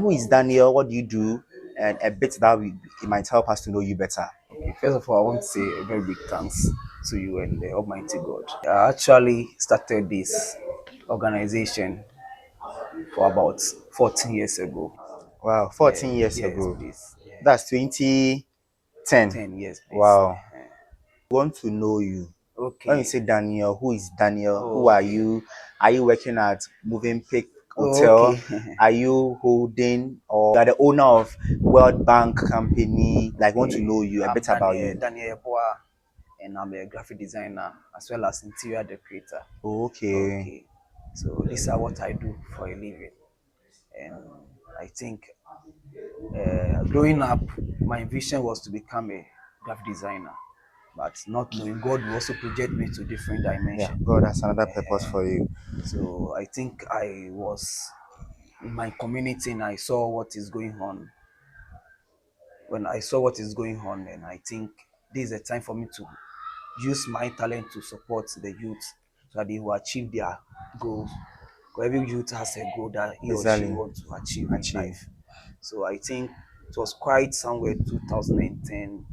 Who is Daniel? What do you do? And a bit that it might help us to know you better. Okay, first of all, I want to say a very big thanks to you and the Almighty God. I actually started this organization for about 14 years ago. Wow, Yeah, 14 years yes, ago. please. Yeah, That's 2010. 10 years, please. Wow. Want to know you. When you Okay. say Daniel, who is Daniel? Who Oh, are okay. you? Are you working at Moving Pick Oh, Hotel? okay. Are you holding or you are the owner of World Bank Company? Like, want to Okay. know you a I'm bit about Daniel you. Daniel Boa, and I'm a graphic designer as well as interior decorator. Okay. Okay. So these are what I do for a living, and I think growing up, my vision was to become a graphic designer, but not knowing God will also project me to different Yeah, dimension. God has another purpose for you. So I think I was in my community and I saw what is going on. When I saw what is going on, and I think this is a time for me to use my talent to support the youth so that they will achieve their goals. Because every youth has a goal that he or she Exactly. wants to achieve in Achieve. life. So I think it was quite somewhere 2010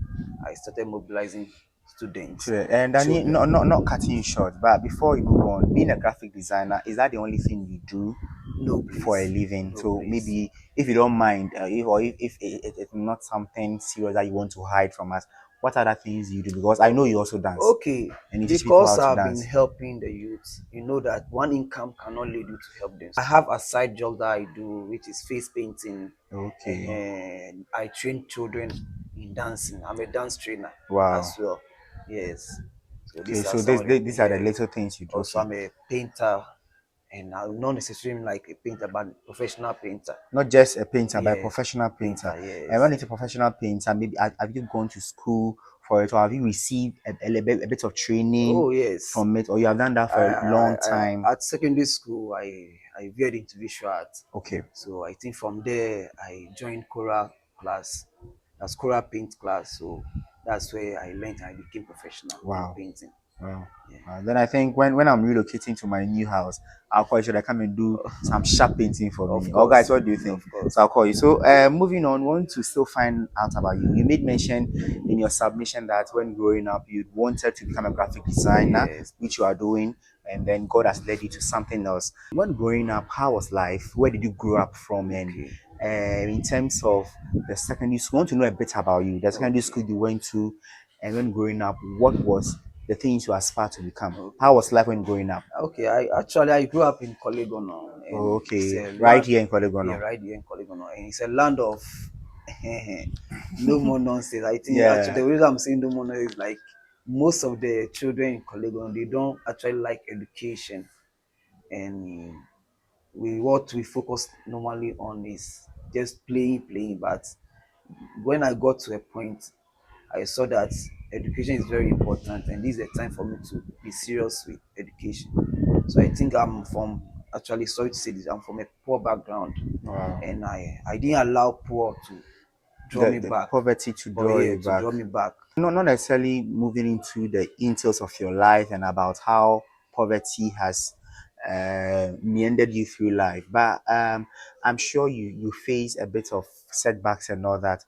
I started mobilizing students, Sure. And Danny, children. not cutting you short, but before you move on, being a graphic designer, is that the only thing you do No, for a please. living? No, So please. maybe if you don't mind, if it's not something serious that you want to hide from us, what other things you do? Because I know you also dance Okay, and you teach people how because to I've been dance. helping the youth, you know that one income cannot lead you to help them. I have a side job that I do, which is face painting, Okay. and I train children in dancing. I'm a dance trainer Wow. as well. Yes. So Okay. these are So some of the these are the yes. little things you do. Also, Okay. I'm a painter, and I'm not necessarily like a painter, but professional painter. Not just a painter, but a Yes, professional painter. painter. And when Yes. it's a professional painter, maybe have you gone to school for it, or have you received a bit of training Oh yes. from it, or you have done that for a long time? At secondary school, I veered into visual art. Okay. So I think from there I joined choral class, that's choral paint class. So that's where I learned and I became professional in Wow. painting. Wow. Yeah. Then I think when I'm relocating to my new house, I'll call you so that come and do some sharp painting for Of me. Oh, guys, course, what do you think? of So course. I'll call you. So moving on, want to still find out about you. You made mention in your submission that when growing up, you wanted to become a graphic designer, Yes, which you please. are doing, and then God has led you to something else. When growing up, how was life? Where did you grow up from? And Okay, in terms of the secondary school, I want to know a bit about you. The secondary okay, school you went to, and when growing up, what was the things you aspire to become? How okay. was life when growing up? Okay, I grew up in Colegono, Oh, and it's okay, a right land, here in yeah, Kolegono. right here in Colegono, and it's a land of no more nonsense. I think actually Yeah, the reason I'm saying no more nonsense is like most of the children in Colegono, they don't actually like education, and what we focus normally on is just playing. But when I got to a point, I saw that education is very important, and this is a time for me to be serious with education. So I think I'm from actually sorry to say this, I'm from a poor background, wow. and I didn't allow poor to draw me The back, poverty to or draw yeah, you to back. draw me back. Not necessarily moving into the interiors of your life and about how poverty has meandered you through life, but I'm sure you face a bit of setbacks and all that.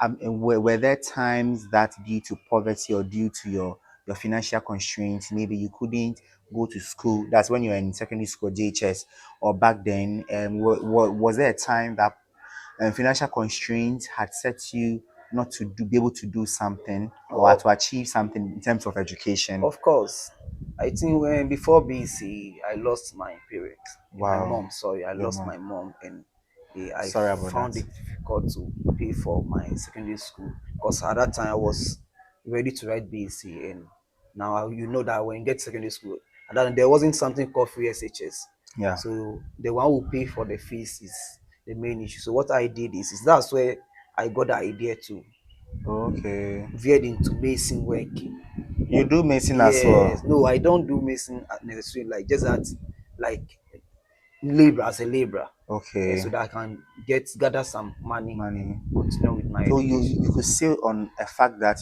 And were there times that due to poverty or due to your financial constraints, maybe you couldn't go to school? That's when you were in secondary school, JHS, or back then. Was there a time that financial constraints had set you not to be able to do something or Oh, to achieve something in terms of education? of course. I think when before BC, I lost my parents, my Wow, mom. Sorry, I your lost mom. my mom, and I Sorry about found that. it difficult to pay for my secondary school because at that time I was ready to write BC, and now you know that when you get secondary school, at that time, there wasn't something called free SHS, Yeah. so the one who pay for the fees is the main issue. So what I did is that's where I got the idea to Okay. veered into mason work. You do medicine as Yes, well. no, I don't do medicine necessarily, like just that, like labor as a laborer, so Okay. that I can gather some money and Money. continue with my So education. you could say on a fact that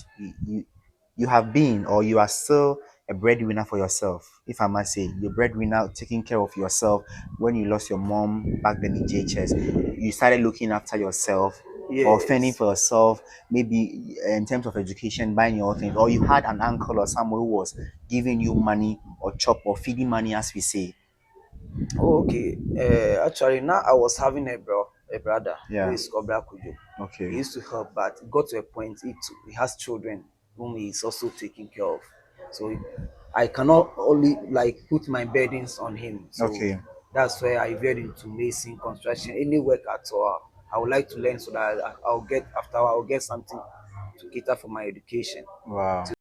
you have been or you are still a breadwinner for yourself, if I must say, you're breadwinner, taking care of yourself. When you lost your mom back then in JHS, you started looking after yourself or fending Yes. for yourself, maybe in terms of education, buying your own things, or you had an uncle or someone who was giving you money or chop or feeding money, as we say. Oh, okay. Actually, now I was having a brother who Yeah. is Cobra Kujo. He Okay. used to help, but it got to a point he has children whom he is also taking care of. So I cannot only like put my burdens on him. So Okay. that's why I veered into mason construction, any work at all. I would like to learn so that I'll get something to cater for my education. Wow.